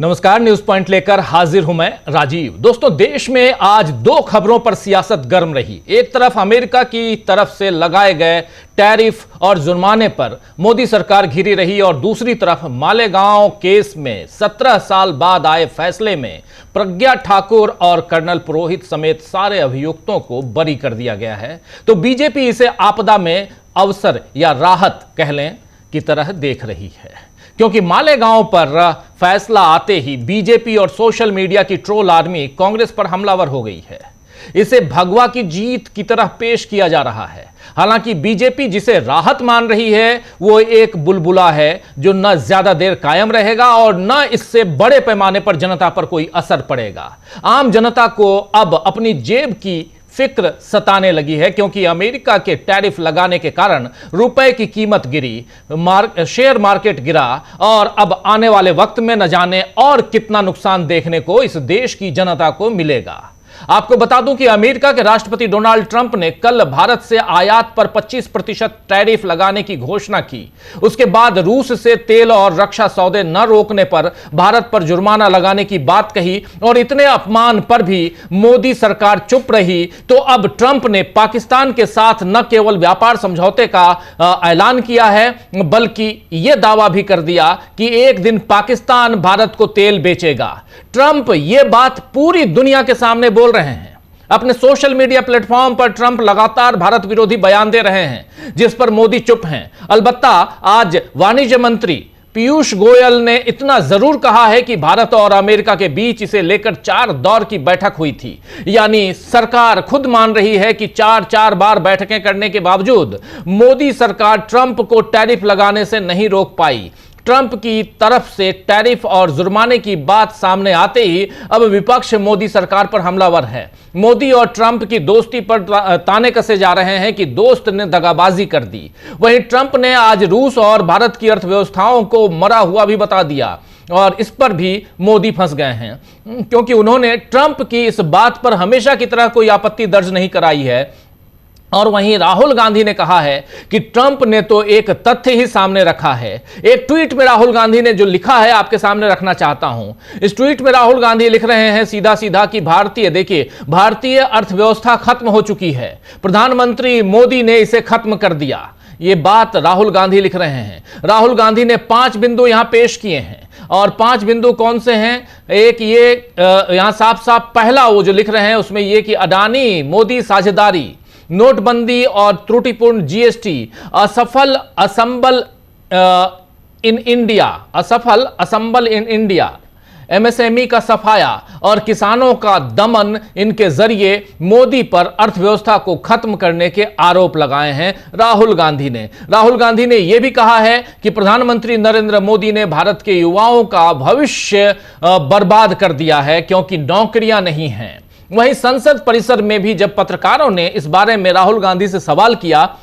नमस्कार, news point लेकर हाजिर हूं मैं राजीव। दोस्तों, देश में आज दो खबरों पर सियासत गर्म रही। एक तरफ अमेरिका की तरफ से लगाए गए टैरिफ और जुर्माने पर मोदी सरकार घिरी रही और दूसरी तरफ मालेगांव केस में 17 साल बाद आए फैसले में प्रज्ञा ठाकुर और कर्नल पुरोहित समेत सारे अभियुक्तों को बरी कर दिया गया है। तो बीजेपी इसे आपदा में अवसर या राहत कह लें की तरह देख रही है, क्योंकि मालेगांव पर फैसला आते ही बीजेपी और सोशल मीडिया की ट्रोल आर्मी कांग्रेस पर हमलावर हो गई है। इसे भगवा की जीत की तरह पेश किया जा रहा है। हालांकि बीजेपी जिसे राहत मान रही है वो एक बुलबुला है जो न ज्यादा देर कायम रहेगा और न इससे बड़े पैमाने पर जनता पर कोई असर पड़ेगा। आम जनता को अब अपनी जेब की फिक्र सताने लगी है, क्योंकि अमेरिका के टैरिफ लगाने के कारण रुपए की कीमत गिरी, शेयर मार्केट गिरा और अब आने वाले वक्त में न जाने और कितना नुकसान देखने को इस देश की जनता को मिलेगा। आपको बता दूं कि अमेरिका के राष्ट्रपति डोनाल्ड ट्रंप ने कल भारत से आयात पर 25% टैरिफ लगाने की घोषणा की। उसके बाद रूस से तेल और रक्षा सौदे न रोकने पर भारत पर जुर्माना लगाने की बात कही और इतने अपमान पर भी मोदी सरकार चुप रही। तो अब ट्रंप ने पाकिस्तान के साथ न केवल व्यापार समझौते का ऐलान किया है, बल्कि यह दावा भी कर दिया कि एक दिन पाकिस्तान भारत को तेल बेचेगा। ट्रंप यह बात पूरी दुनिया के सामने बोल रहे हैं। अपने सोशल मीडिया प्लेटफॉर्म पर ट्रंप लगातार भारत विरोधी बयान दे रहे हैं, जिस पर मोदी चुप हैं। अलबत्ता आज वाणिज्य मंत्री पीयूष गोयल ने इतना जरूर कहा है कि भारत और अमेरिका के बीच इसे लेकर 4 दौर की बैठक हुई थी। यानी सरकार खुद मान रही है कि 4 बार बैठकें करने के बावजूद मोदी सरकार ट्रंप को टैरिफ लगाने से नहीं रोक पाई। ट्रंप की तरफ से टैरिफ और जुर्माने की बात सामने आते ही अब विपक्ष मोदी सरकार पर हमलावर है। मोदी और ट्रंप की दोस्ती पर ताने कसे जा रहे हैं कि दोस्त ने दगाबाजी कर दी। वहीं ट्रंप ने आज रूस और भारत की अर्थव्यवस्थाओं को मरा हुआ भी बता दिया और इस पर भी मोदी फंस गए हैं, क्योंकि उन्होंने ट्रंप की इस बात पर हमेशा की तरह कोई आपत्ति दर्ज नहीं कराई है। और वहीं राहुल गांधी ने कहा है कि ट्रंप ने तो एक तथ्य ही सामने रखा है। एक ट्वीट में राहुल गांधी ने जो लिखा है आपके सामने रखना चाहता हूं। इस ट्वीट में राहुल गांधी लिख रहे हैं सीधा सीधा कि भारतीय अर्थव्यवस्था खत्म हो चुकी है, प्रधानमंत्री मोदी ने इसे खत्म कर दिया। ये बात राहुल गांधी लिख रहे हैं। राहुल गांधी ने 5 बिंदु यहां पेश किए हैं और 5 बिंदु कौन से हैं? एक ये यहां साफ साफ पहला वो जो लिख रहे हैं उसमें ये कि अडानी मोदी साझेदारी, नोटबंदी और त्रुटिपूर्ण जीएसटी, असफल असंबल इन इंडिया, एमएसएमई का सफाया और किसानों का दमन, इनके जरिए मोदी पर अर्थव्यवस्था को खत्म करने के आरोप लगाए हैं राहुल गांधी ने। राहुल गांधी ने यह भी कहा है कि प्रधानमंत्री नरेंद्र मोदी ने भारत के युवाओं का भविष्य बर्बाद कर दिया है, क्योंकि नौकरियां नहीं हैं। वहीं संसद परिसर में भी जब पत्रकारों ने इस बारे में राहुल गांधी से सवाल किया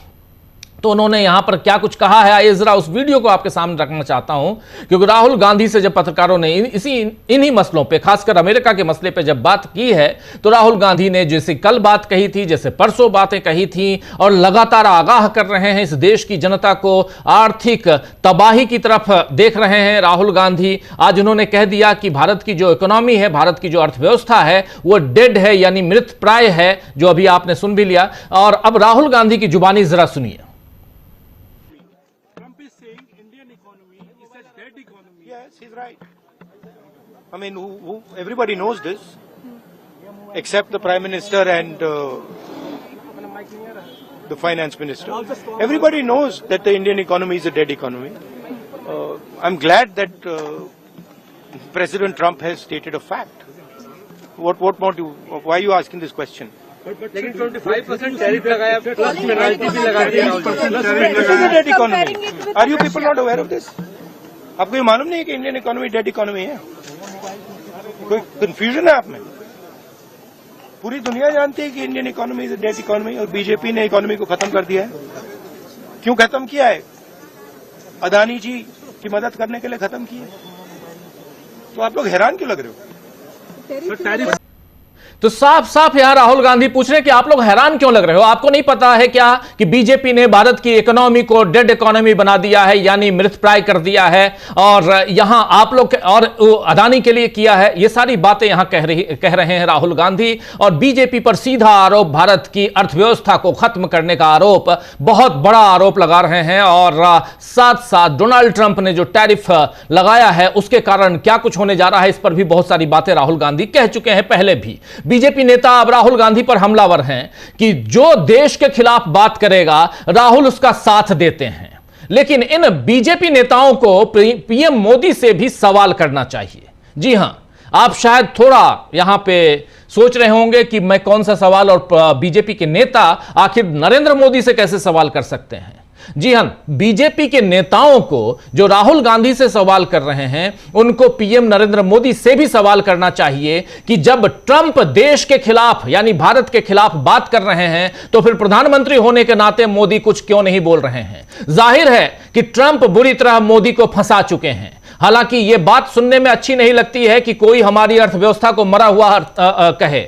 तो उन्होंने यहां पर क्या कुछ कहा है, आइए जरा उस वीडियो को आपके सामने रखना चाहता हूं। क्योंकि राहुल गांधी से जब पत्रकारों ने इन्हीं मसलों पे, खासकर अमेरिका के मसले पे जब बात की है, तो राहुल गांधी ने जैसे कल बात कही थी, जैसे परसों बातें कही थी और लगातार आगाह कर रहे हैं इस देश की जनता को आर्थिक तबाही की तरफ देख रहे हैं राहुल गांधी। आज उन्होंने कह दिया कि भारत की जो इकोनॉमी है, भारत की जो अर्थव्यवस्था है वो डेड है, यानी मृत प्राय है, जो अभी आपने सुन भी लिया। और अब राहुल गांधी की जुबानी जरा सुनिए। Yes, he's right. I mean, everybody knows this, except the Prime Minister and the Finance Minister. Everybody knows that the Indian economy is a dead economy. I'm glad that President Trump has stated a fact. What more do? Why are you asking this question? लेकिन 25% tariff लगाया, plus penalty भी लगा दी। This is a dead economy. Are you people not aware of this? आपको ये मालूम नहीं है कि इंडियन इकोनॉमी डेड इकोनॉमी है? कोई कंफ्यूजन है आप में? पूरी दुनिया जानती है कि Indian economy is a dead economy और बीजेपी ने इकोनॉमी को खत्म कर दिया है। क्यों खत्म किया है? अदानी जी की मदद करने के लिए खत्म किया। तो आप लोग हैरान क्यों लग रहे हो? तो साफ साफ यहां राहुल गांधी पूछ रहे हैं कि आप लोग हैरान क्यों लग रहे हो? आपको नहीं पता है क्या कि बीजेपी ने भारत की इकोनॉमी को डेड इकोनॉमी बना दिया है, यानी मृतप्राय कर दिया है, और यहां आप लोग और अदानी के लिए किया है। ये सारी बातें यहां कह रहे हैं राहुल गांधी, और बीजेपी पर सीधा आरोप, भारत की अर्थव्यवस्था को खत्म करने का आरोप, बहुत बड़ा आरोप लगा रहे हैं। और साथ साथ डोनाल्ड ट्रंप ने जो टैरिफ लगाया है उसके कारण क्या कुछ होने जा रहा है, इस पर भी बहुत सारी बातें राहुल गांधी कह चुके हैं पहले भी। बीजेपी नेता अब राहुल गांधी पर हमलावर हैं कि जो देश के खिलाफ बात करेगा राहुल उसका साथ देते हैं। लेकिन इन बीजेपी नेताओं को पीएम मोदी से भी सवाल करना चाहिए। जी हां, आप शायद थोड़ा यहां पे सोच रहे होंगे कि मैं कौन सा सवाल, और बीजेपी के नेता आखिर नरेंद्र मोदी से कैसे सवाल कर सकते हैं। जी हां, बीजेपी के नेताओं को जो राहुल गांधी से सवाल कर रहे हैं उनको पीएम नरेंद्र मोदी से भी सवाल करना चाहिए कि जब ट्रंप देश के खिलाफ यानी भारत के खिलाफ बात कर रहे हैं तो फिर प्रधानमंत्री होने के नाते मोदी कुछ क्यों नहीं बोल रहे हैं। जाहिर है कि ट्रंप बुरी तरह मोदी को फंसा चुके हैं। हालांकि यह बात सुनने में अच्छी नहीं लगती है कि कोई हमारी अर्थव्यवस्था को मरा हुआ कहे,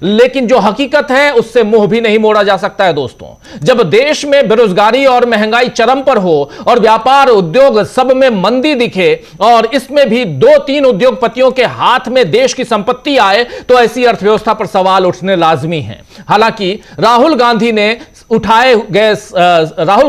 लेकिन जो हकीकत है उससे मुंह भी नहीं मोड़ा जा सकता है दोस्तों। जब देश में बेरोजगारी और महंगाई चरम पर हो और व्यापार उद्योग सब में मंदी दिखे और इसमें भी 2-3 उद्योगपतियों के हाथ में देश की संपत्ति आए तो ऐसी अर्थव्यवस्था पर सवाल उठने लाजमी हैं। हालांकि राहुल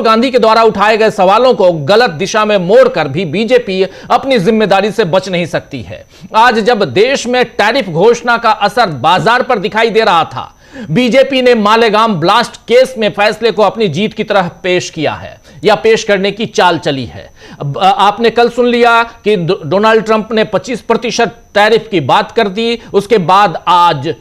गांधी के द्वारा उठाए गए सवालों को गलत दिशा में मोड़कर भी बीजेपी अपनी जिम्मेदारी से बच नहीं सकती है। आज जब देश में टैरिफ घोषणा का असर बाजार पर दिखाई दे रहा था, बीजेपी ने मालेगांव ब्लास्ट केस में फैसले को अपनी जीत की तरह पेश किया है या पेश करने की चाल चली है। आपने कल सुन लिया कि डोनाल्ड ट्रंप ने 25% टैरिफ की बात कर दी, उसके बाद आज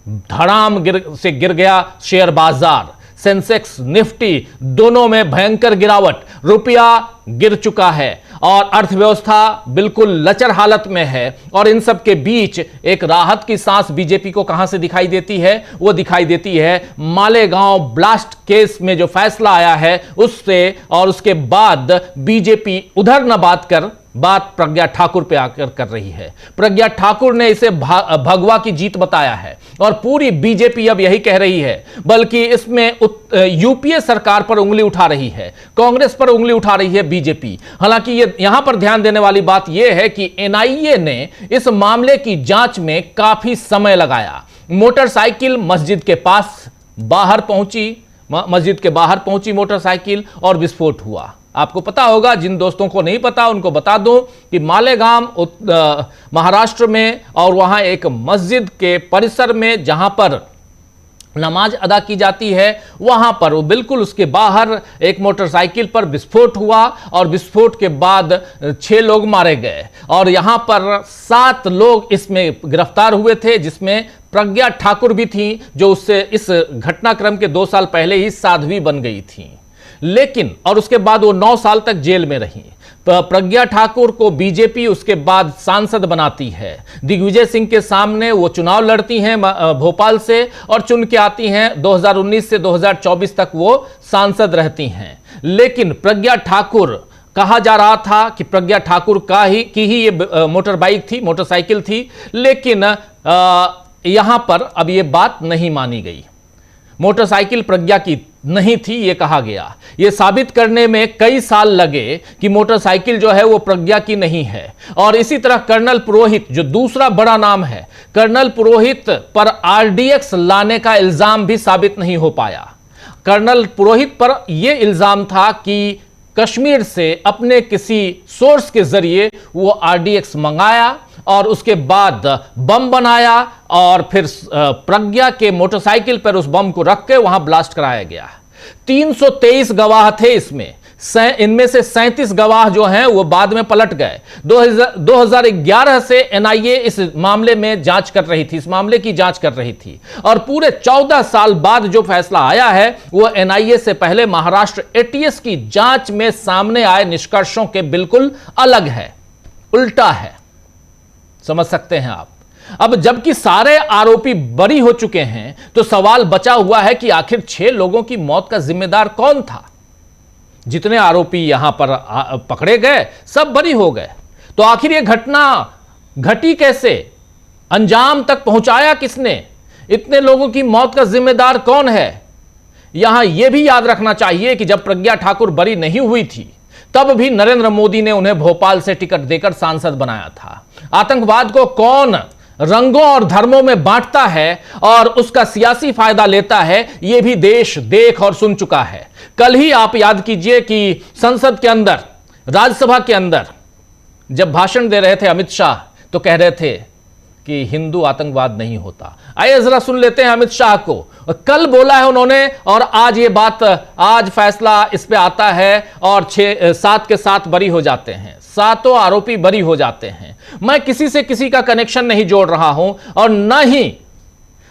धड़ाम गिर गया शेयर बाजार। सेंसेक्स निफ्टी दोनों में भयंकर गिरावट, रुपया गिर चुका है और अर्थव्यवस्था बिल्कुल लचर हालत में है। और इन सब के बीच एक राहत की सांस बीजेपी को कहां से दिखाई देती है? वो दिखाई देती है मालेगांव ब्लास्ट केस में जो फैसला आया है उससे। और उसके बाद बीजेपी उधर न बात प्रज्ञा ठाकुर पे आकर कर रही है। प्रज्ञा ठाकुर ने इसे भगवा की जीत बताया है और पूरी बीजेपी अब यही कह रही है, बल्कि इसमें यूपीए सरकार पर उंगली उठा रही है, कांग्रेस पर उंगली उठा रही है बीजेपी। हालांकि ये यहां पर ध्यान देने वाली बात यह है कि एनआईए ने इस मामले की जांच में काफी समय लगाया। मोटरसाइकिल मस्जिद के बाहर पहुंची मोटरसाइकिल और विस्फोट हुआ। आपको पता होगा, जिन दोस्तों को नहीं पता उनको बता दूं कि मालेगांव महाराष्ट्र में और वहां एक मस्जिद के परिसर में जहां पर नमाज अदा की जाती है वहां पर वो बिल्कुल उसके बाहर एक मोटरसाइकिल पर विस्फोट हुआ और विस्फोट के बाद 6 लोग मारे गए और यहां पर 7 लोग इसमें गिरफ्तार हुए थे, जिसमें प्रज्ञा ठाकुर भी थी जो उससे इस घटनाक्रम के 2 साल पहले ही साध्वी बन गई थी। लेकिन और उसके बाद वो 9 साल तक जेल में रही। प्रज्ञा ठाकुर को बीजेपी उसके बाद सांसद बनाती है। दिग्विजय सिंह के सामने वो चुनाव लड़ती हैं भोपाल से और चुन के आती हैं। 2019 से 2024 तक वो सांसद रहती हैं। लेकिन प्रज्ञा ठाकुर, कहा जा रहा था कि प्रज्ञा ठाकुर की ही ये मोटरसाइकिल थी, लेकिन यहां पर अब ये बात नहीं मानी गई। मोटरसाइकिल प्रज्ञा की नहीं थी ये कहा गया। ये साबित करने में कई साल लगे कि मोटरसाइकिल जो है वो प्रज्ञा की नहीं है। और इसी तरह कर्नल पुरोहित जो दूसरा बड़ा नाम है, कर्नल पुरोहित पर आरडीएक्स लाने का इल्जाम भी साबित नहीं हो पाया। कर्नल पुरोहित पर यह इल्जाम था कि कश्मीर से अपने किसी सोर्स के जरिए वो आरडीएक्स मंगाया और उसके बाद बम बनाया और फिर प्रज्ञा के मोटरसाइकिल पर उस बम को रख के वहां ब्लास्ट कराया गया। 323 गवाह थे इसमें, इनमें से 37 गवाह जो हैं वो बाद में पलट गए। 2011 से एनआईए इस मामले में जांच कर रही थी, इस मामले की जांच कर रही थी और पूरे 14 साल बाद जो फैसला आया है वो एनआईए से पहले महाराष्ट्र एटीएस की जांच में सामने आए निष्कर्षों के बिल्कुल अलग है, उल्टा है। समझ सकते हैं आप। अब जबकि सारे आरोपी बरी हो चुके हैं तो सवाल बचा हुआ है कि आखिर 6 लोगों की मौत का जिम्मेदार कौन था। जितने आरोपी यहां पर पकड़े गए सब बरी हो गए, तो आखिर यह घटना घटी कैसे, अंजाम तक पहुंचाया किसने, इतने लोगों की मौत का जिम्मेदार कौन है? यहां यह भी याद रखना चाहिए कि जब प्रज्ञा ठाकुर बरी नहीं हुई थी तब भी नरेंद्र मोदी ने उन्हें भोपाल से टिकट देकर सांसद बनाया था। आतंकवाद को कौन रंगों और धर्मों में बांटता है और उसका सियासी फायदा लेता है, यह भी देश देख और सुन चुका है। कल ही आप याद कीजिए कि संसद के अंदर, राज्यसभा के अंदर जब भाषण दे रहे थे अमित शाह तो कह रहे थे कि हिंदू आतंकवाद नहीं होता। आइए जरा सुन लेते हैं अमित शाह को। कल बोला है उन्होंने और आज ये बात, आज फैसला इस पे आता है और 7 के 7 बरी हो जाते हैं, 7 आरोपी बरी हो जाते हैं। मैं किसी से किसी का कनेक्शन नहीं जोड़ रहा हूं और न ही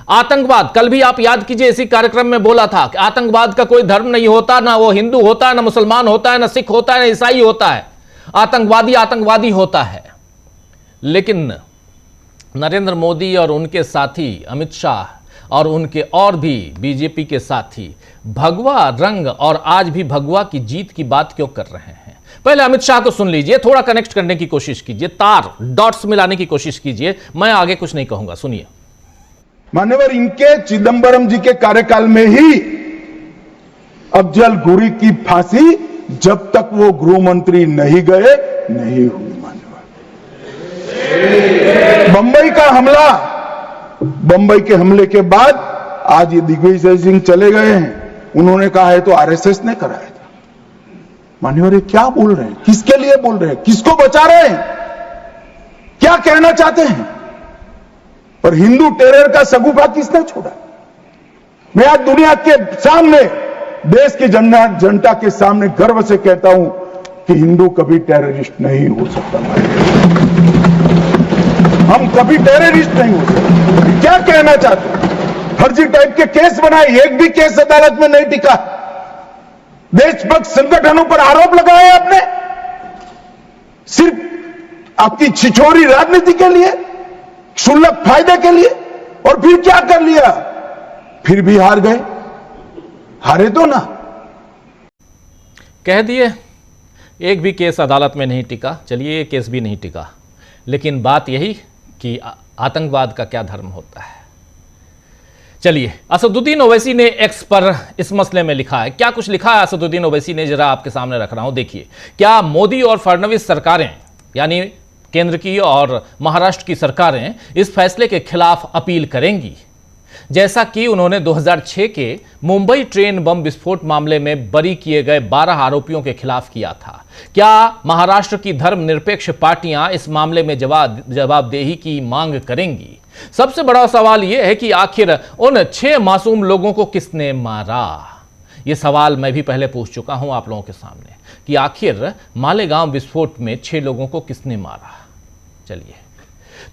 आतंकवाद, कल भी आप याद कीजिए इसी कार्यक्रम में बोला था कि आतंकवाद का कोई धर्म नहीं होता, ना वो हिंदू होता है, ना मुसलमान होता है, ना सिख होता है, ना ईसाई होता है। आतंकवादी आतंकवादी होता है। लेकिन नरेंद्र मोदी और उनके साथी अमित शाह और उनके और भी बीजेपी के साथी भगवा रंग और आज भी भगवा की जीत की बात क्यों कर रहे हैं? पहले अमित शाह को सुन लीजिए, थोड़ा कनेक्ट करने की कोशिश कीजिए, तार डॉट्स मिलाने की कोशिश कीजिए। मैं आगे कुछ नहीं कहूंगा, सुनिए। मान्यवर, इनके चिदंबरम जी के कार्यकाल में ही अफजल गुरी की फांसी जब तक वो गृह मंत्री नहीं गए नहीं हुई। बंबई का हमला, बंबई के हमले के बाद आज ये दिग्विजय सिंह चले गए हैं। उन्होंने कहा है तो आरएसएस ने कराया था। मान्यवर, ये क्या बोल रहे हैं? किसके लिए बोल रहे हैं? किसको बचा रहे हैं? क्या कहना चाहते हैं? और हिंदू टेरर का सगुफा किसने छोड़ा? मैं आज दुनिया के सामने, देश की जनता के सामने गर्व से कहता हूं कि हिंदू कभी टेररिस्ट नहीं हो सकता। हम कभी टेररिस्ट नहीं हो सकते। क्या कहना चाहते हैं? फर्जी टाइप के केस बनाए, एक भी केस अदालत में नहीं टिका। देशभक्त संगठनों पर आरोप लगाए आपने, सिर्फ आपकी छिछोरी राजनीति के लिए, क्षुल्लक फायदे के लिए। और फिर क्या कर लिया? फिर भी हार गए। हारे तो ना। कह दिए एक भी केस अदालत में नहीं टिका, चलिए ये केस भी नहीं टिका, लेकिन बात यही कि आतंकवाद का क्या धर्म होता है। चलिए, असदुद्दीन ओवैसी ने एक्स पर इस मसले में लिखा है। क्या कुछ लिखा है असदुद्दीन ओवैसी ने, जरा आपके सामने रख रहा हूं, देखिए। क्या मोदी और फडणवीस सरकारें, यानी केंद्र की और महाराष्ट्र की सरकारें, इस फैसले के खिलाफ अपील करेंगी, जैसा कि उन्होंने 2006 के मुंबई ट्रेन बम विस्फोट मामले में बरी किए गए 12 आरोपियों के खिलाफ किया था? क्या महाराष्ट्र की धर्मनिरपेक्ष पार्टियां इस मामले में जवाबदेही की मांग करेंगी? सबसे बड़ा सवाल यह है कि आखिर उन 6 मासूम लोगों को किसने मारा? यह सवाल मैं भी पहले पूछ चुका हूं आप लोगों के सामने कि आखिर मालेगांव विस्फोट में 6 लोगों को किसने मारा। चलिए,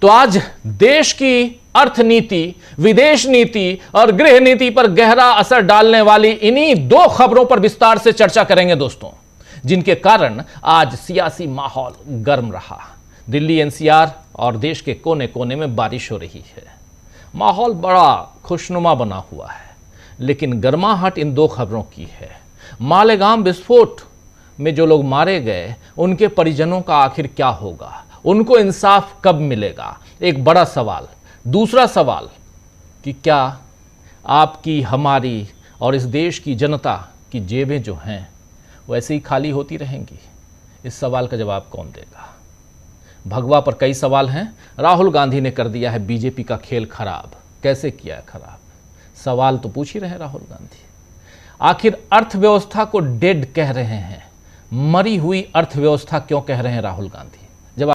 तो आज देश की अर्थनीति, विदेश नीति और गृह नीति पर गहरा असर डालने वाली इन्हीं 2 खबरों पर विस्तार से चर्चा करेंगे दोस्तों, जिनके कारण आज सियासी माहौल गर्म रहा। दिल्ली, एनसीआर और देश के कोने कोने में बारिश हो रही है। माहौल बड़ा खुशनुमा बना हुआ है, लेकिन गर्माहट इन 2 खबरों की है। मालेगांव विस्फोट में जो लोग मारे गए, उनके परिजनों का आखिर क्या होगा? उनको इंसाफ कब मिलेगा? एक बड़ा सवाल। दूसरा सवाल कि क्या आपकी, हमारी और इस देश की जनता की जेबें जो हैं वो ऐसे ही खाली होती रहेंगी? इस सवाल का जवाब कौन देगा? भगवा पर कई सवाल हैं। राहुल गांधी ने कर दिया है बीजेपी का खेल खराब। कैसे किया है खराब? सवाल तो पूछ ही रहे राहुल गांधी। आखिर अर्थव्यवस्था को डेड कह रहे हैं, मरी हुई अर्थव्यवस्था क्यों कह रहे हैं राहुल गांधी?